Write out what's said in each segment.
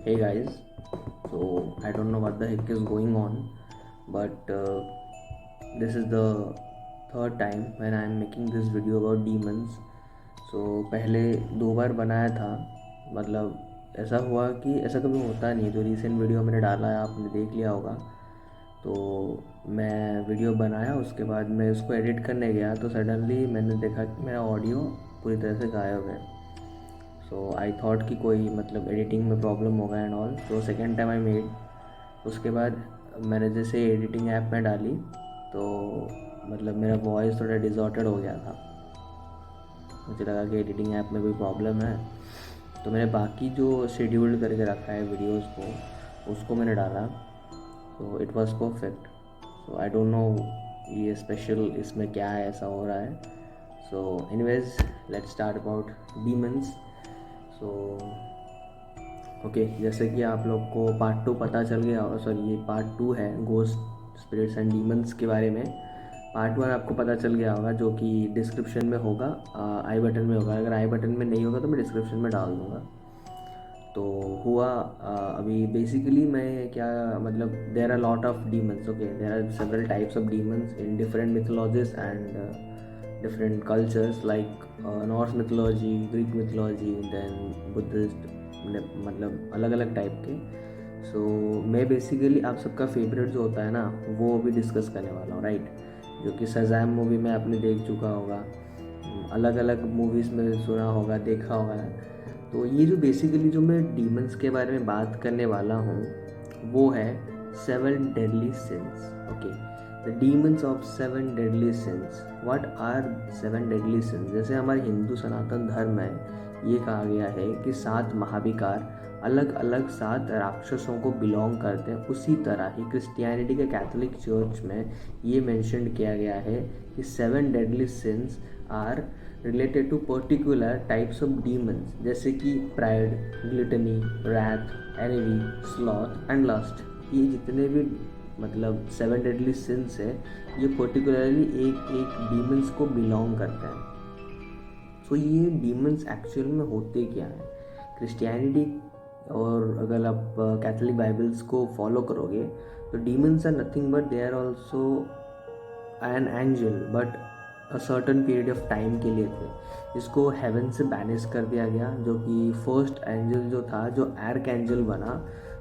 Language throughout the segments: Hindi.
Hey guys, so I don't know what the heck is going on, but this is the third time when I am making this video about demons. So पहले 2 बार बनाया था, मतलब ऐसा हुआ कि ऐसा कभी होता नहीं। जो रिसेंट वीडियो मैंने डाला है आपने देख लिया होगा। तो मैं वीडियो बनाया, उसके बाद मैं उसको एडिट करने गया तो सडनली मैंने देखा कि मेरा ऑडियो पूरी तरह से गायब है। सो आई थॉट कि कोई मतलब एडिटिंग में प्रॉब्लम होगा एंड ऑल। तो सेकेंड टाइम आई मेड, उसके बाद मैंने जैसे एडिटिंग ऐप में डाली तो मतलब मेरा वॉइस थोड़ा डिसऑर्टेड हो गया था। मुझे लगा कि एडिटिंग ऐप में कोई प्रॉब्लम है, तो मैंने बाकी जो शेड्यूल्ड करके रखा है वीडियोस को उसको मैंने डाला, तो it was perfect. So I don't know ये स्पेशल इसमें क्या है, ऐसा हो रहा है। So anyways, let's start about demons. So okay, जैसे कि आप लोग को पार्ट 2 पता चल गया, सॉरी ये पार्ट 2 है गोस्ट स्पिरिट्स एंड डीमंस के बारे में। पार्ट 1 आपको पता चल गया होगा, जो कि डिस्क्रिप्शन में होगा, आई बटन में होगा। अगर आई बटन में नहीं होगा तो मैं डिस्क्रिप्शन में डाल दूँगा। तो हुआ अभी बेसिकली मैं क्या मतलब, there are lot of demons. Okay, there are several types of demons in different mythologies and different cultures like Norse mythology, Greek mythology, then Buddhist, मतलब अलग अलग टाइप के। सो मैं बेसिकली आप सबका फेवरेट जो होता है ना, वो भी डिस्कस करने वाला हूँ, राइट। जो कि शज़ैम मूवी में आपने देख चुका होगा, अलग अलग मूवीज़ में सुना होगा, देखा होगा। तो ये जो बेसिकली जो मैं डीमंस के बारे में बात करने वाला हूँ वो है 7 deadly sins. Okay, the demons of 7 deadly sins. What are 7 deadly sins? जैसे हमारे हिंदू सनातन धर्म में ये कहा गया है कि 7 महाविकार अलग अलग 7 राक्षसों को बिलोंग करते हैं, उसी तरह ही क्रिश्चियनिटी के कैथोलिक चर्च में ये मेंशन किया गया है कि 7 deadly sins are related to particular types of demons, जैसे कि pride, gluttony, wrath, envy, sloth and lust. ये जितने भी मतलब 7 डेडली सिंस है, ये पर्टिकुलरली एक एक डीमंस को बिलोंग करते हैं। सो ये डीमंस एक्चुअल में होते क्या हैं? क्रिश्चियनिटी और अगर आप कैथोलिक बाइबल्स को फॉलो करोगे तो demons are nothing but they are also an angel, but a certain period of time के लिए थे, जिसको हेवन से बैनिश कर दिया गया। जो कि फर्स्ट एंजल जो था, जो आर्क एंजल बना,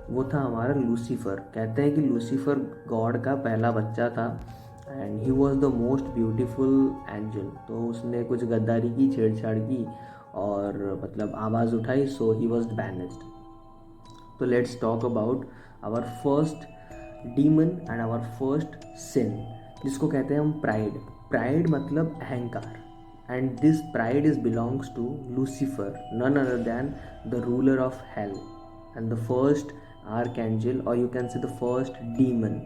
वो था हमारा लूसीफर। कहते हैं कि लूसीफर गॉड का पहला बच्चा था and he was the most beautiful angel. तो उसने कुछ गद्दारी की, छेड़छाड़ की और मतलब आवाज़ उठाई, सो ही वॉज बैनिस्ड। तो let's talk about our first demon and our first sin, जिसको कहते हैं हम प्राइड। प्राइड मतलब अहंकार, and this pride is belongs to Lucifer, none other than the ruler of hell and the first archangel, और you can say the first demon.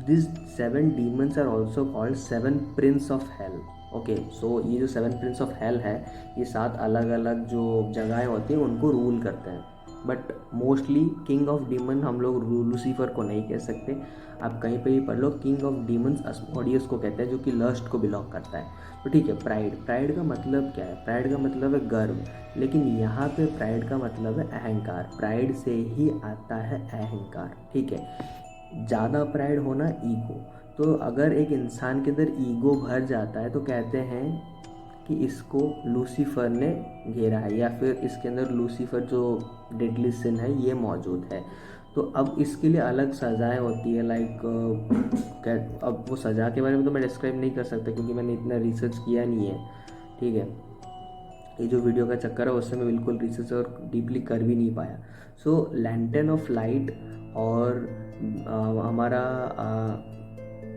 These 7 demons are also called 7 prince of hell. Okay, सो ये जो 7 प्रिंस ऑफ हेल है, ये 7 अलग अलग जो जगहें होती हैं उनको रूल करते हैं। But mostly king of demon हम लोग लूसीफर को नहीं कह सकते। आप कहीं पे भी पढ़ लो, किंग ऑफ डीमंस अस्मोडियस को कहते हैं, जो कि लस्ट को बिलोंग करता है। तो ठीक है, प्राइड, प्राइड का मतलब क्या है? प्राइड का मतलब है गर्व, लेकिन यहाँ पे प्राइड का मतलब है अहंकार। प्राइड से ही आता है अहंकार, ठीक है। ज़्यादा प्राइड होना ईगो। तो अगर एक इंसान के अंदर ईगो भर जाता है तो कहते हैं कि इसको लूसीफर ने घेरा है, या फिर इसके अंदर लूसीफर जो डेडली सिन है ये मौजूद है। तो अब इसके लिए अलग सज़ाएं होती है, लाइक अब वो सज़ा के बारे में तो मैं डिस्क्राइब नहीं कर सकता क्योंकि मैंने इतना रिसर्च किया नहीं है, ठीक है। ये जो वीडियो का चक्कर है उससे मैं बिल्कुल रिसर्च और डीपली कर भी नहीं पाया। सो लैंटर्न ऑफ लाइट और हमारा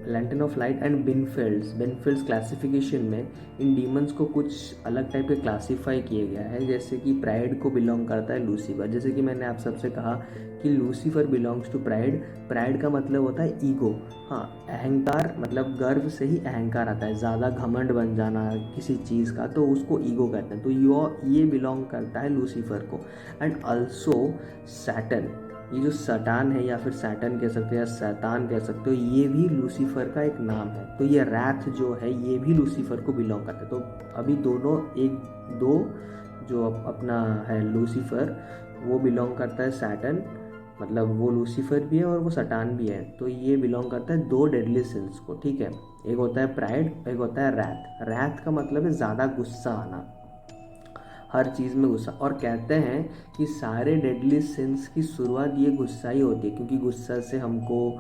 lantern of light and Binsfeld's classification में इन डीमंस को कुछ अलग टाइप के क्लासीफाई किया गया है। जैसे कि प्राइड को बिलोंग करता है लूसीफर, जैसे कि मैंने आप सबसे कहा कि Lucifer belongs to pride. Pride का मतलब होता है ईगो, हाँ, अहंकार, मतलब गर्व से ही अहंकार आता है, ज़्यादा घमंड बन जाना किसी चीज़ का, तो उसको ईगो कहते हैं। तो ये बिलोंग करता है लूसीफर को। एंड ऑल्सो सैटर्न, ये जो सटान है या फिर सैटर्न कह सकते हो या शैतान कह सकते हो, ये भी लूसीफर का एक नाम है। तो ये रैथ जो है ये भी लूसीफर को बिलोंग करता है। तो अभी दोनों एक दो जो अपना है लूसीफर वो बिलोंग करता है सैटर्न, मतलब वो लूसीफर भी है और वो सटान भी है। तो ये बिलोंग करता है दो डेडली सिंस को, ठीक है। एक होता है प्राइड, एक होता है रैथ। रैथ का मतलब है ज़्यादा गुस्सा आना, हर चीज़ में गुस्सा। और कहते हैं कि सारे डेडली सिंस की शुरुआत ये गुस्सा ही होती है, क्योंकि गुस्सा से हमको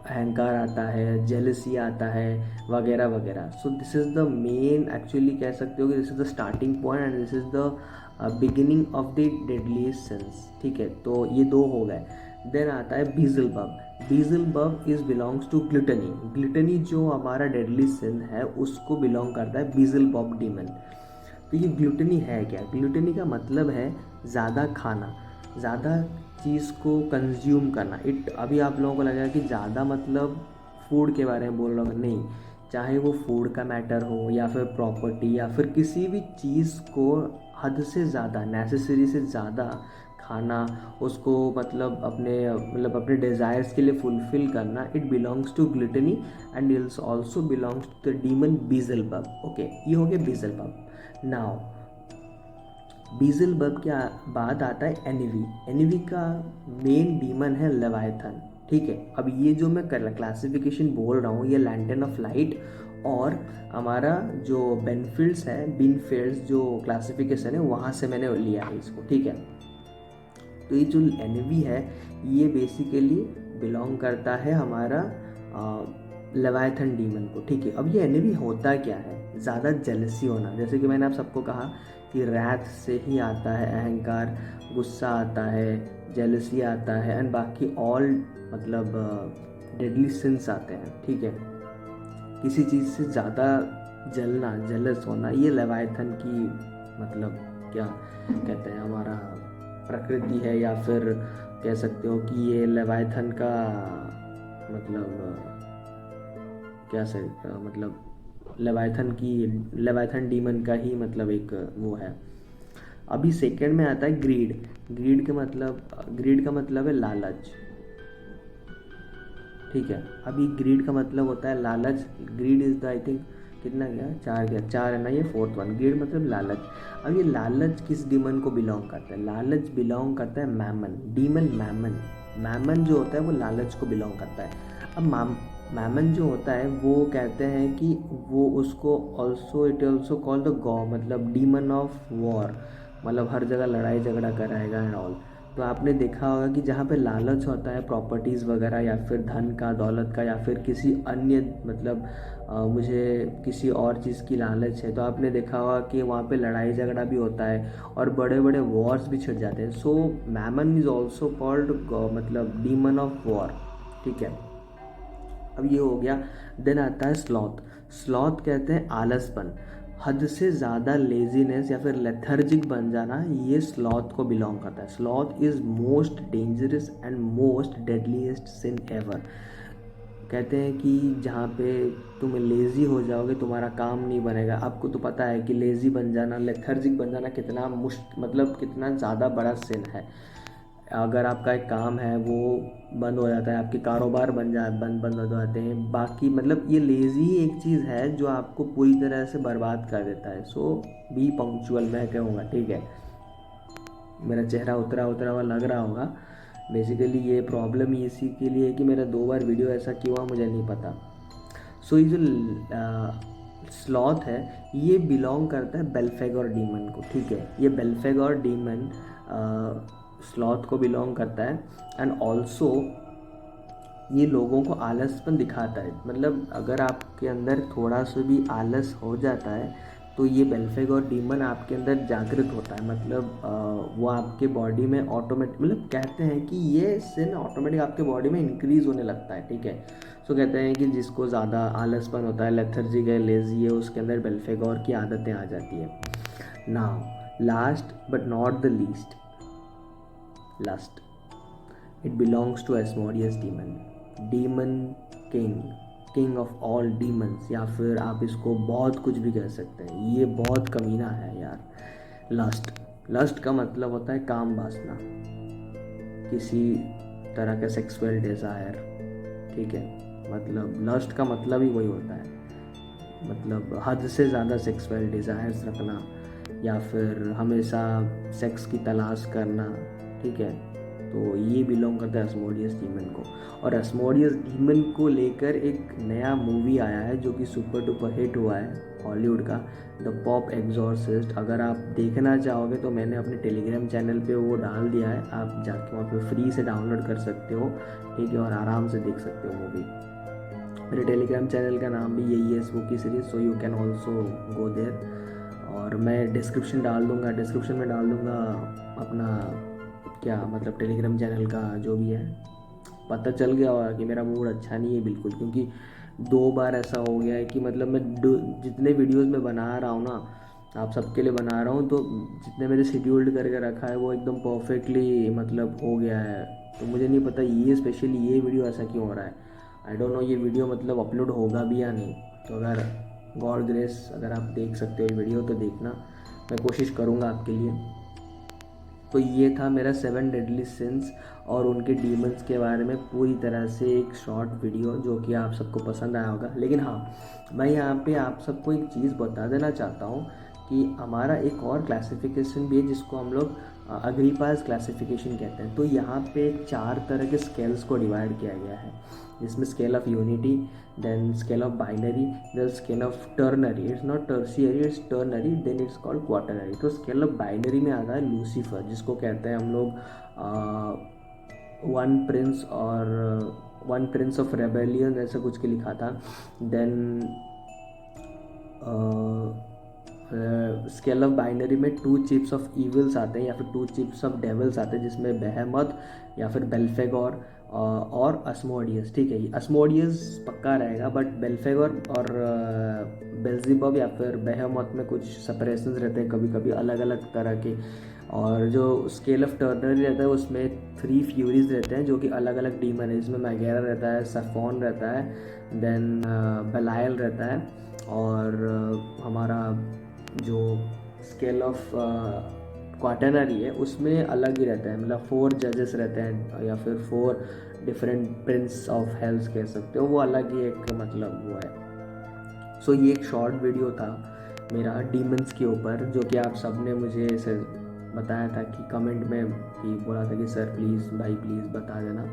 अहंकार आता है, जेलसी आता है, वगैरह वगैरह। So this is the main, actually कह सकते हो कि this is the starting point and this is the beginning of the deadly since, ठीक है। तो ये दो हो गए। देन आता है Beelzebub. Beelzebub is belongs to gluttony. Gluttony जो हमारा डेडली सिन है उसको बिलोंग करता है बीजलबब डीमन। तो ये ग्लूटनी है क्या? ग्लूटनी का मतलब है ज़्यादा खाना, ज़्यादा चीज़ को कंज्यूम करना। अभी आप लोगों को लगेगा कि ज़्यादा मतलब फूड के बारे में बोल रहा हूँ, नहीं। चाहे वो फूड का मैटर हो या फिर प्रॉपर्टी या फिर किसी भी चीज़ को हद से ज़्यादा, नेसेसरी से ज़्यादा खाना, उसको मतलब अपने डिज़ायर्स के लिए फुलफ़िल करना, it belongs to gluttony and it's also belongs to the demon Beelzebub. Okay, ये हो गया बीजलबब। नाउ बीजलबब के बाद आता है एनिवी। एनिवी का मेन डीमन है लेवायथन, ठीक है। अब ये जो मैं क्लासिफिकेशन बोल रहा हूँ ये लैंटर्न ऑफ लाइट और हमारा जो बेनफील्ड्स है, बीनफील्ड्स जो क्लासिफिकेशन है वहाँ से मैंने लिया है इसको, ठीक है। तो ये जो एनिवी है ये बेसिकली बिलोंग करता है हमारा लेवायथन डीमन को, ठीक है। अब ये एनिवी होता क्या है? ज़्यादा जेलसी होना, जैसे कि मैंने आप सबको कहा कि रैथ से ही आता है अहंकार, गुस्सा आता है, जेलसी आता है एंड बाकी ऑल मतलब डेडली सिंस आते हैं, ठीक है। किसी चीज़ से ज़्यादा जलना, जेलस होना, ये लेवायथन की मतलब क्या कहते हैं हमारा प्रकृति है, या फिर कह सकते हो कि ये लेवायथन का मतलब क्या से मतलब लेवायथन डीमन का ही मतलब एक वो है। अभी सेकंड में आता है ग्रीड। ग्रीड का मतलब है लालच, ठीक है। अभी ग्रीड का मतलब होता है लालच। Grid is the I think कितना गया, चार है ना, ये फोर्थ वन। ग्रीड मतलब लालच। अब ये लालच किस डीमन को बिलोंग करता है? लालच बिलोंग करता है मैमन, डीमन मैमन। मैमन जो होता है वो लालच को बिलोंग करता है। अब मैमन जो होता है वो कहते हैं कि वो उसको इट ऑल्सो कॉल्ड द गॉ, मतलब डीमन ऑफ वॉर, मतलब हर जगह लड़ाई झगड़ा कराएगा एंड ऑल। तो आपने देखा होगा कि जहाँ पे लालच होता है प्रॉपर्टीज़ वगैरह या फिर धन का, दौलत का, या फिर किसी अन्य मतलब मुझे किसी और चीज़ की लालच है, तो आपने देखा होगा कि वहाँ पे लड़ाई झगड़ा भी होता है और बड़े बड़े वॉर्स भी छिड़ जाते हैं। सो मैमन इज़ ऑल्सो कॉल्ड मतलब डीमन ऑफ वॉर, ठीक है। अब ये हो गया। देन आता है स्लॉथ। स्लॉथ कहते हैं आलसपन, हद से ज़्यादा लेजीनेस या फिर लेथर्जिक बन जाना, ये स्लॉथ को बिलोंग करता है। Sloth is most dangerous and most deadliest sin ever. कहते हैं कि जहाँ पे तुम लेज़ी हो जाओगे तुम्हारा काम नहीं बनेगा। आपको तो पता है कि लेज़ी बन जाना, लेथर्जिक बन जाना कितना मतलब कितना ज़्यादा बड़ा सिन है। अगर आपका एक काम है वो बंद हो जाता है, आपके कारोबार बंद हो जाते हैं, बाकी मतलब ये लेज़ी एक चीज़ है जो आपको पूरी तरह से बर्बाद कर देता है। सो बी पंक्चुअल मैं कहूँगा, ठीक है। मेरा चेहरा उतरा हुआ लग रहा होगा। बेसिकली ये प्रॉब्लम ही इसी के लिए है कि मेरा 2 बार वीडियो ऐसा क्यों हुआ मुझे नहीं पता। सो ये जो स्लॉथ है ये बिलोंग करता है बेल्फेगोर डीमन को, ठीक है। ये बेल्फेगोर डीमन स्लॉथ को बिलोंग करता है एंड ऑल्सो ये लोगों को आलसपन दिखाता है। मतलब अगर आपके अंदर थोड़ा सा भी आलस हो जाता है तो ये बेल्फेगोर डीमन आपके अंदर जागृत होता है। मतलब वो आपके बॉडी में ऑटोमेटिक, मतलब कहते हैं कि ये सिन ऑटोमेटिक आपके बॉडी में इंक्रीज़ होने लगता है, ठीक है। सो कहते हैं कि जिसको ज़्यादा आलसपन होता है, लेथर्जिक है, लेज़ी है, उसके अंदर बेल्फेगोर की आदतें आ जाती है। Now last but not the least, lust. It belongs to Asmodeus demon, demon king of all demons, या फिर आप इसको बहुत कुछ भी कह सकते हैं। ये बहुत कमीना है यार। लस्ट का मतलब होता है काम वासना, किसी तरह का सेक्सुअल डिज़ायर, ठीक है। मतलब लस्ट का मतलब ही वही होता है, मतलब हद से ज़्यादा सेक्सुअल डिज़ायर्स रखना या फिर हमेशा सेक्स की तलाश करना, ठीक है। तो ये बिलोंग करता है अस्मोडियस डीमन को। और अस्मोडियस डीमन को लेकर एक नया मूवी आया है जो कि सुपर डुपर हिट हुआ है हॉलीवुड का, द पॉप एग्जॉर्सिस्ट। अगर आप देखना चाहोगे तो मैंने अपने टेलीग्राम चैनल पे वो डाल दिया है, आप जाके वहाँ पे फ्री से डाउनलोड कर सकते हो, ठीक है, और आराम से देख सकते हो मूवी। मेरे टेलीग्राम चैनल का नाम भी यही है, spooky series, so you can also go there. और मैं डिस्क्रिप्शन में डाल दूँगा अपना क्या मतलब टेलीग्राम चैनल का जो भी है। पता चल गया होगा कि मेरा मूड अच्छा नहीं है बिल्कुल, क्योंकि 2 बार ऐसा हो गया है कि मतलब मैं जितने वीडियोस मैं बना रहा हूँ ना, आप सबके लिए बना रहा हूँ, तो जितने मेरे शेड्यूल्ड करके रखा है वो एकदम परफेक्टली मतलब हो गया है। तो मुझे नहीं पता ये स्पेशली ये वीडियो ऐसा क्यों हो रहा है, आई डोंट नो ये वीडियो मतलब अपलोड होगा भी या नहीं। तो अगर गॉड ग्रेस अगर आप देख सकते हो ये वीडियो तो देखना, मैं कोशिश करूँगा आपके लिए। तो ये था मेरा 7 डेडली सिंस और उनके डीमंस के बारे में पूरी तरह से एक शॉर्ट वीडियो जो कि आप सबको पसंद आया होगा। लेकिन हाँ, मैं यहाँ पे आप सबको एक चीज़ बता देना चाहता हूँ कि हमारा एक और क्लासिफिकेशन भी है जिसको हम लोग अग्रीपास क्लासिफिकेशन कहते हैं। तो यहाँ पे 4 तरह के स्केल्स को डिवाइड किया गया है, जिसमें scale of unity, then scale of binary, the scale of ternary, it's not tertiary, it's ternary, then it's called quaternary। तो scale of binary में आता है लूसीफर, जिसको कहते हैं हम लोग वन प्रिंस ऑफ रेबेलियन ऐसा कुछ के लिखा था। देन स्केल ऑफ बाइनरी में 2 चिप्स ऑफ ईविल्स आते हैं या फिर 2 चिप्स ऑफ डेविल्स आते हैं, जिसमें बेहेमथ या फिर बेल्फेगोर और अस्मोडियस, ठीक है। ये अस्मोडियस पक्का रहेगा, बट बेल्फेगोर और बेल्ज़ेबब या फिर बेहेमथ में कुछ सेपरेशंस रहते हैं कभी कभी अलग अलग तरह के। और जो स्केल ऑफ टर्नरी रहता है उसमें 3 फ्यूरीज रहते हैं जो कि अलग अलग डीमन है, जिसमें मैगेरा रहता है, सफोन रहता है, देन बेलायल रहता है। और हमारा जो स्केल ऑफ क्वाटरनरी है उसमें अलग ही रहता है, मतलब 4 जजेस रहते हैं या फिर 4 डिफरेंट प्रिंस ऑफ हेल्स कह सकते हो, वो अलग ही एक मतलब वो है। सो ये एक शॉर्ट वीडियो था मेरा डीमंस के ऊपर, जो कि आप सब ने मुझे बताया था कि कमेंट में कि बोला था कि सर प्लीज़ भाई प्लीज़ बता देना।